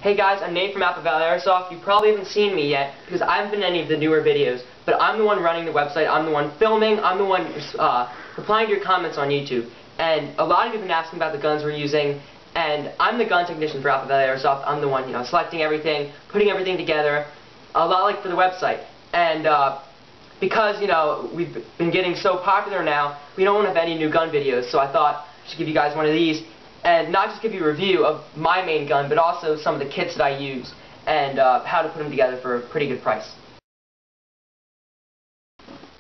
Hey guys, I'm Nate from Apple Valley Airsoft. You probably haven't seen me yet because I haven't been in any of the newer videos, but I'm the one running the website, I'm the one filming, I'm the one replying to your comments on YouTube. And a lot of you have been asking about the guns we're using, and I'm the gun technician for Apple Valley Airsoft. I'm the one, selecting everything, putting everything together, a lot like for the website. And because, we've been getting so popular now, we don't want to have any new gun videos, so I thought I should give you guys one of these. And not just give you a review of my main gun, but also some of the kits that I use and how to put them together for a pretty good price.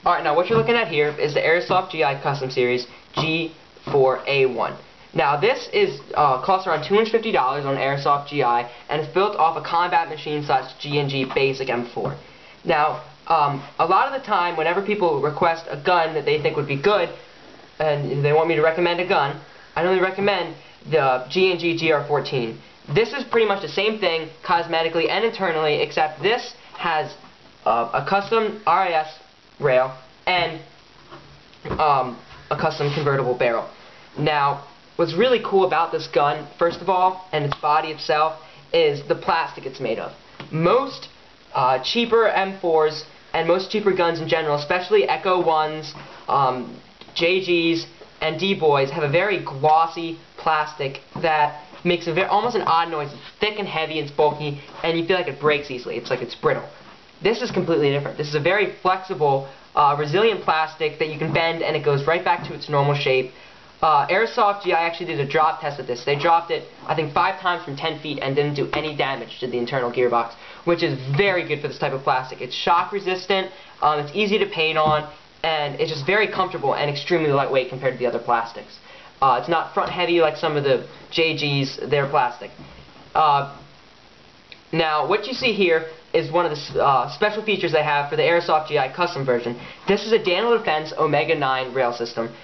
Alright, now what you're looking at here is the Airsoft GI Custom Series G4-A1. Now this is costs around $250 on Airsoft GI, and it's built off a combat machine / G&G basic M4. Now, a lot of the time, whenever people request a gun that they think would be good, and they want me to recommend a gun, I only recommend the G&G GR14. This is pretty much the same thing cosmetically and internally, except this has a custom RIS rail and a custom convertible barrel. Now, what's really cool about this gun, first of all, and its body itself, is the plastic it's made of. Most cheaper M4s and most cheaper guns in general, especially Echo 1s, JGs, and D-Boys, have a very glossy plastic that makes almost an odd noise. It's thick and heavy, it's bulky, and you feel like it breaks easily. It's like it's brittle. This is completely different. This is a very flexible, resilient plastic that you can bend, and it goes right back to its normal shape. Airsoft GI actually did a drop test of this. They dropped it, I think, 5 times from 10 feet and didn't do any damage to the internal gearbox, which is very good for this type of plastic. It's shock resistant, it's easy to paint on, and it's just very comfortable and extremely lightweight compared to the other plastics. It's not front heavy like some of the JGs, they're plastic. Now, what you see here is one of the special features they have for the Airsoft GI custom version. This is a Daniel Defense Omega 9 rail system.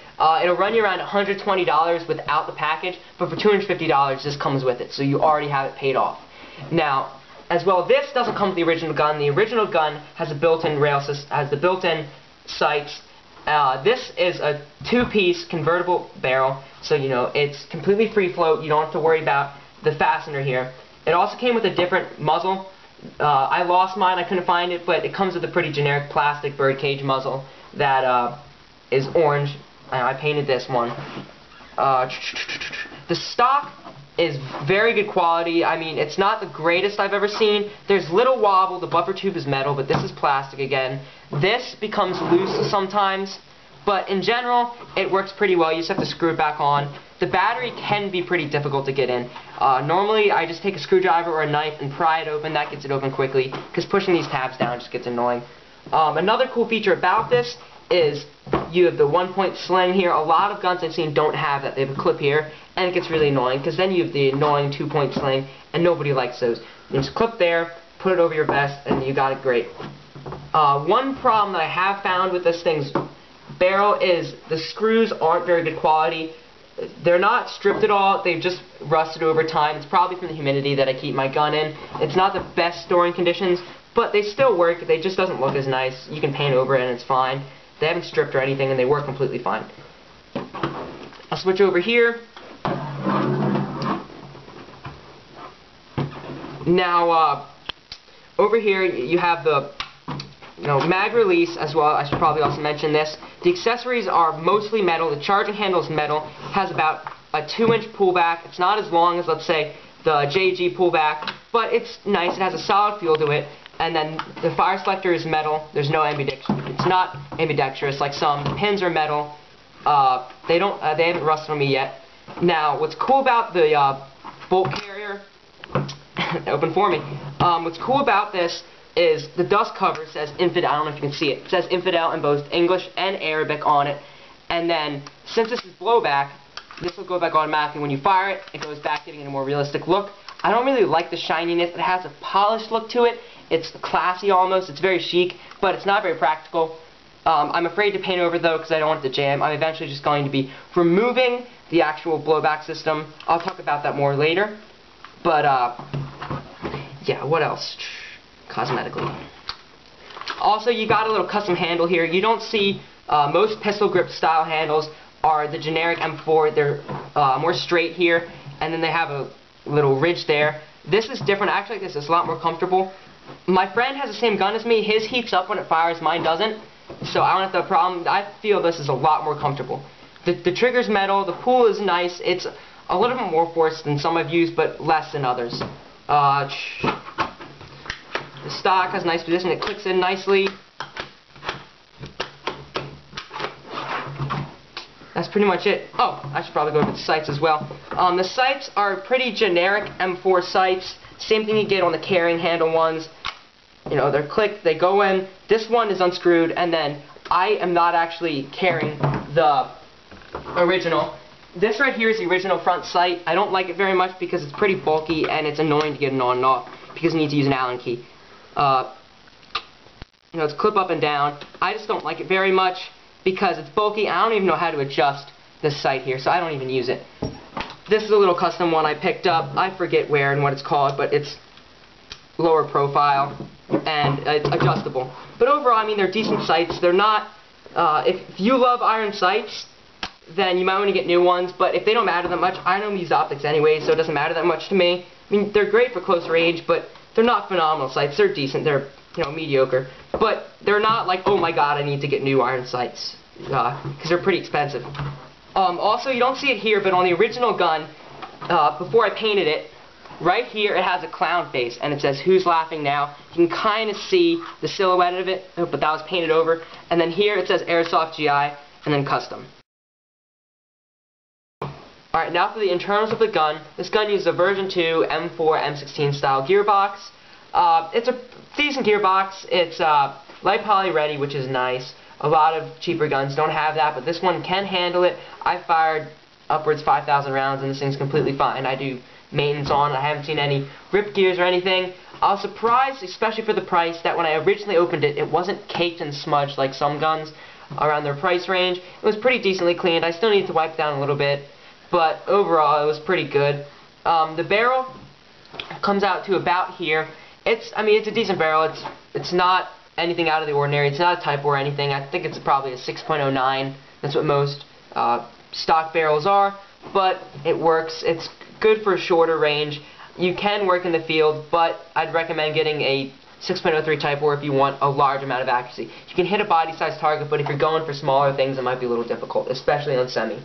It'll run you around $120 without the package, but for $250 this comes with it, so you already have it paid off. Now, as well, this doesn't come with the original gun. The original gun has a built-in rail system, has the built-in sights. This is a 2-piece convertible barrel, so it's completely free float. You don't have to worry about the fastener here. It also came with a different muzzle. I lost mine, I couldn't find it, but it comes with a pretty generic plastic birdcage muzzle that is orange. I painted this one. The stock is very good quality. I mean, it's not the greatest I've ever seen. There's little wobble. The buffer tube is metal, but this is plastic again. This becomes loose sometimes, but in general, it works pretty well. You just have to screw it back on. The battery can be pretty difficult to get in. Normally, I just take a screwdriver or a knife and pry it open. That gets it open quickly, because pushing these tabs down just gets annoying. Another cool feature about this is you have the 1-point sling here. A lot of guns I've seen don't have that. They have a clip here, and it gets really annoying, because then you have the annoying 2-point sling, and nobody likes those. You just clip there, put it over your vest, and you got it great. One problem that I have found with this thing's barrel is the screws aren't very good quality. They're not stripped at all, they've just rusted over time. It's probably from the humidity that I keep my gun in. It's not the best storing conditions, but they still work. They just doesn't look as nice. You can paint over it and it's fine. They haven't stripped or anything, and they work completely fine. I'll switch over here. Now, over here you have the mag release as well. I should probably also mention this. The accessories are mostly metal. The charging handle is metal. It has about a 2-inch pullback. It's not as long as, let's say, the JG pullback, but it's nice. It has a solid feel to it. And then the fire selector is metal. There's no ambidextrous. It's not ambidextrous like some. The pins are metal. They haven't rusted on me yet. Now, what's cool about the bolt carrier? Open for me. What's cool about this is the dust cover says Infidel. I don't know if you can see it. It says Infidel in both English and Arabic on it. And then, since this is blowback, this will go back automatically. When you fire it, it goes back, giving it a more realistic look. I don't really like the shininess. It has a polished look to it. It's classy almost. It's very chic, but it's not very practical. I'm afraid to paint over though because I don't want it to jam. I'm eventually just going to be removing the actual blowback system. I'll talk about that more later. But yeah, what else? Cosmetically. Also, you got a little custom handle here. You don't see most pistol grip style handles are the generic M4. They're more straight here, and then they have a little ridge there. This is different. I actually like this. It's a lot more comfortable. My friend has the same gun as me. His heats up when it fires. Mine doesn't. So I don't have the problem. I feel this is a lot more comfortable. The trigger's metal. The pull is nice. It's a little bit more force than some I've used, but less than others. The stock has a nice position. It clicks in nicely. That's pretty much it. Oh, I should probably go over the sights as well. The sights are pretty generic M4 sights. Same thing you get on the carrying handle ones. You know, they're clicked, they go in. This one is unscrewed, and then I am not actually carrying the original. This right here is the original front sight. I don't like it very much because it's pretty bulky and it's annoying to get it on and off because you need to use an Allen key. You know, it's clip up and down. I just don't like it very much because it's bulky. I don't even know how to adjust this sight here, so I don't even use it. This is a little custom one I picked up. I forget where and what it's called, but it's lower profile and it's adjustable. But overall, I mean, they're decent sights. They're not, if you love iron sights, then you might want to get new ones, but if they don't matter that much, I don't use optics anyway, so it doesn't matter that much to me. I mean, they're great for close range, but they're not phenomenal sights. They're decent. They're, you know, mediocre. But they're not like, oh my god, I need to get new iron sights, because they're pretty expensive. Also, you don't see it here, but on the original gun, before I painted it, right here it has a clown face, and it says, "Who's laughing now?" You can kind of see the silhouette of it, but that was painted over. And then here it says Airsoft GI, and then custom. Alright, now for the internals of the gun. This gun uses a version 2 M4 M16 style gearbox. It's a decent gearbox. It's light poly ready, which is nice. A lot of cheaper guns don't have that, but this one can handle it. I fired upwards 5,000 rounds, and this thing's completely fine. I do maintenance on it. I haven't seen any rip gears or anything. I was surprised, especially for the price, that when I originally opened it, it wasn't caked and smudged like some guns around their price range. It was pretty decently cleaned. I still need to wipe down a little bit, but overall it was pretty good. The barrel comes out to about here. I mean, it's a decent barrel. It's not anything out of the ordinary. It's not a typo or anything. I think it's probably a 6.09. That's what most stock barrels are, but it works. It's good for shorter range. You can work in the field, but I'd recommend getting a 6.03 type, or if you want a large amount of accuracy. You can hit a body size target, but if you're going for smaller things, it might be a little difficult, especially on semi.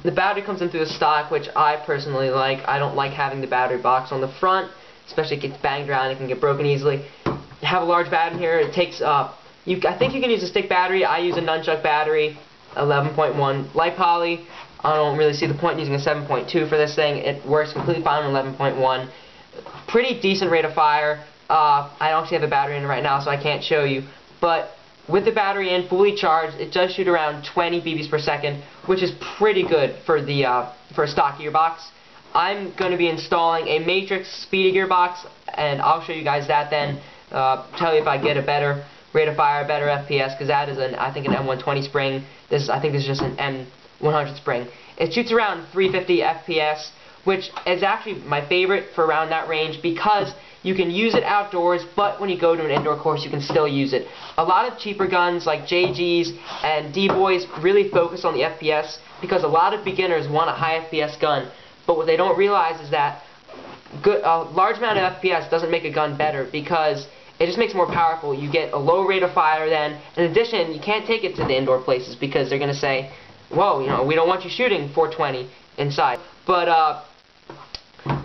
The battery comes in through the stock, which I personally like. I don't like having the battery box on the front, especially if it gets banged around, it can get broken easily. You have a large battery here. It takes I think you can use a stick battery. I use a nunchuck battery, 11.1 light poly. I don't really see the point in using a 7.2 for this thing. It works completely fine on 11.1. Pretty decent rate of fire. I don't actually have a battery in it right now, so I can't show you. But with the battery in, fully charged, it does shoot around 20 BBs per second, which is pretty good for for a stock gearbox. I'm going to be installing a Matrix speedy gearbox, and I'll show you guys that then. Tell you if I get a better rate of fire, better FPS, because that is I think an M120 spring. I think this is just an M100 spring. It shoots around 350 FPS, which is actually my favorite for around that range, because you can use it outdoors, but when you go to an indoor course, you can still use it. A lot of cheaper guns like JGs and D-Boys really focus on the FPS, because a lot of beginners want a high FPS gun, but what they don't realize is that a large amount of FPS doesn't make a gun better, because it just makes it more powerful. You get a low rate of fire then. In addition, you can't take it to the indoor places, because they're going to say, whoa, you know, we don't want you shooting 420 inside. But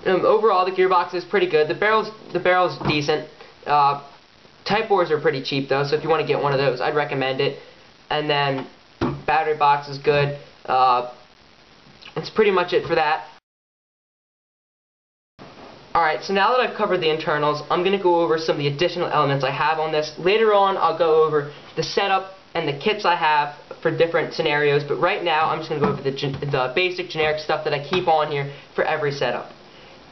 overall, the gearbox is pretty good. The barrel's decent. Type bores are pretty cheap though, so if you want to get one of those, I'd recommend it. And then battery box is good. That's pretty much it for that. Alright, so now that I've covered the internals, I'm going to go over some of the additional elements I have on this. Later on, I'll go over the setup and the kits I have for different scenarios, but right now I'm just going to go over the basic generic stuff that I keep on here for every setup.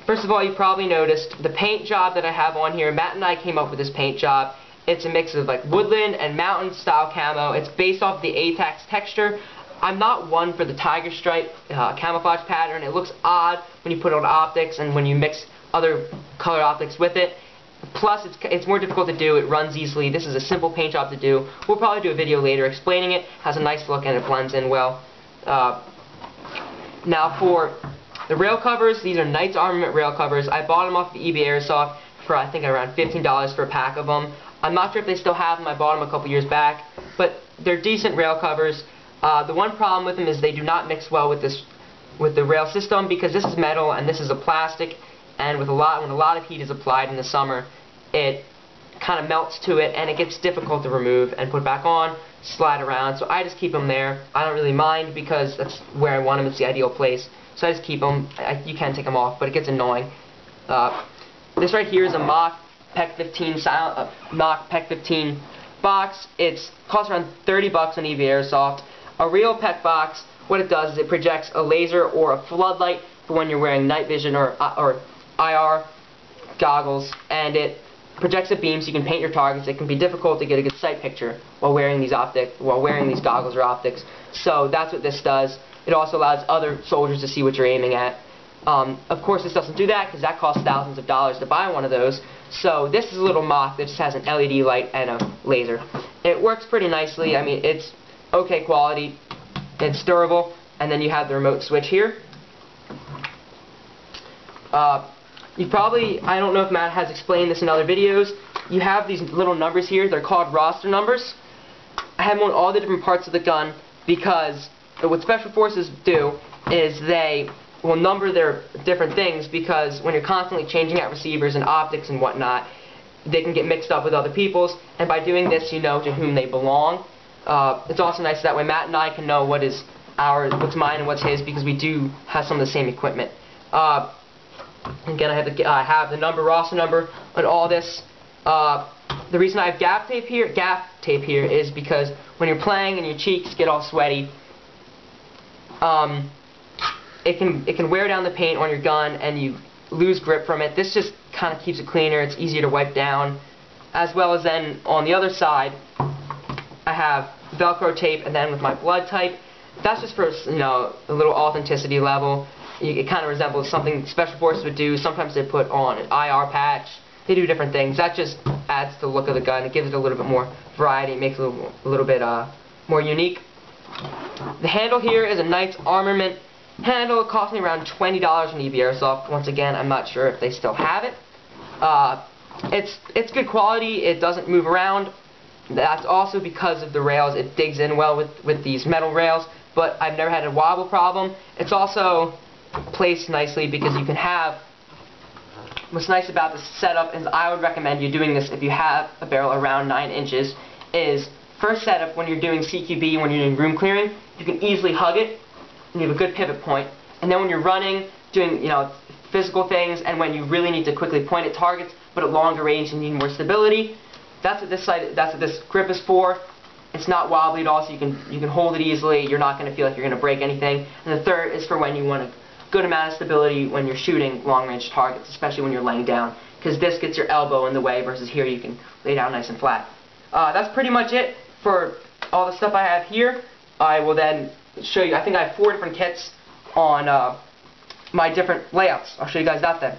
First of all, you probably noticed the paint job that I have on here. Matt and I came up with this paint job. It's a mix of like woodland and mountain style camo. It's based off the ATAX texture. I'm not one for the tiger stripe camouflage pattern. It looks odd when you put it on optics and when you mix other colored optics with it. Plus, it's more difficult to do. It runs easily. This is a simple paint job to do. We'll probably do a video later explaining it. Has a nice look and it blends in well. Now for The rail covers, these are Knights Armament rail covers. I bought them off the eBay Airsoft for I think around $15 for a pack of them. I'm not sure if they still have them. I bought them a couple years back, but they're decent rail covers. The one problem with them is they do not mix well with the rail system, because this is metal and this is a plastic, and when a lot of heat is applied in the summer, it kind of melts to it and it gets difficult to remove and put back on, slide around. So I just keep them there. I don't really mind because that's where I want them. It's the ideal place. So I just keep them. You can take them off, but it gets annoying. This right here is a mock PEC 15 box. It costs around $30 on eBay Airsoft. A real PEC box, what it does is it projects a laser or a floodlight for when you're wearing night vision or IR goggles, and it projects a beam so you can paint your targets. It can be difficult to get a good sight picture while wearing these goggles or optics. So that's what this does. It also allows other soldiers to see what you're aiming at. Of course, this doesn't do that because that costs thousands of dollars to buy one of those. So this is a little mock that just has an LED light and a laser. It works pretty nicely. I mean, it's okay quality. It's durable. And then you have the remote switch here. I don't know if Matt has explained this in other videos, you have these little numbers here. They're called roster numbers. I have them on all the different parts of the gun because what Special Forces do is they will number their different things, because when you're constantly changing out receivers and optics and whatnot, they can get mixed up with other people's, and by doing this you know to whom they belong. It's also nice that way Matt and I can know what's mine and what's his, because we do have some of the same equipment. Again, I have the roster number on all this. The reason I have gaff tape here is because when you're playing and your cheeks get all sweaty, it can wear down the paint on your gun and you lose grip from it. This just kind of keeps it cleaner. It's easier to wipe down. As well as then on the other side, I have Velcro tape, and then with my blood type, that's just for a little authenticity level. It kind of resembles something Special Forces would do. Sometimes they put on an IR patch. They do different things. That just adds to the look of the gun. It gives it a little bit more variety. It makes it a little bit more unique. The handle here is a Knights Armament handle. It cost me around $20 on eBay Airsoft. Once again, I'm not sure if they still have it. It's good quality. It doesn't move around. That's also because of the rails. It digs in well with these metal rails, but I've never had a wobble problem. It's also placed nicely because you can have, what's nice about this setup is I would recommend you doing this if you have a barrel around 9 inches, is first setup when you're doing CQB, when you're doing room clearing, you can easily hug it and you have a good pivot point. And then when you're running, doing physical things, and when you really need to quickly point at targets but at longer range and need more stability, that's what this grip is for. It's not wobbly at all, so you can hold it easily. You're not going to feel like you're going to break anything. And the third is for when you want a good amount of stability when you're shooting long-range targets, especially when you're laying down, because this gets your elbow in the way versus here you can lay down nice and flat. That's pretty much it for all the stuff I have here. I will then show you, I think I have 4 different kits on my different layouts. I'll show you guys that then.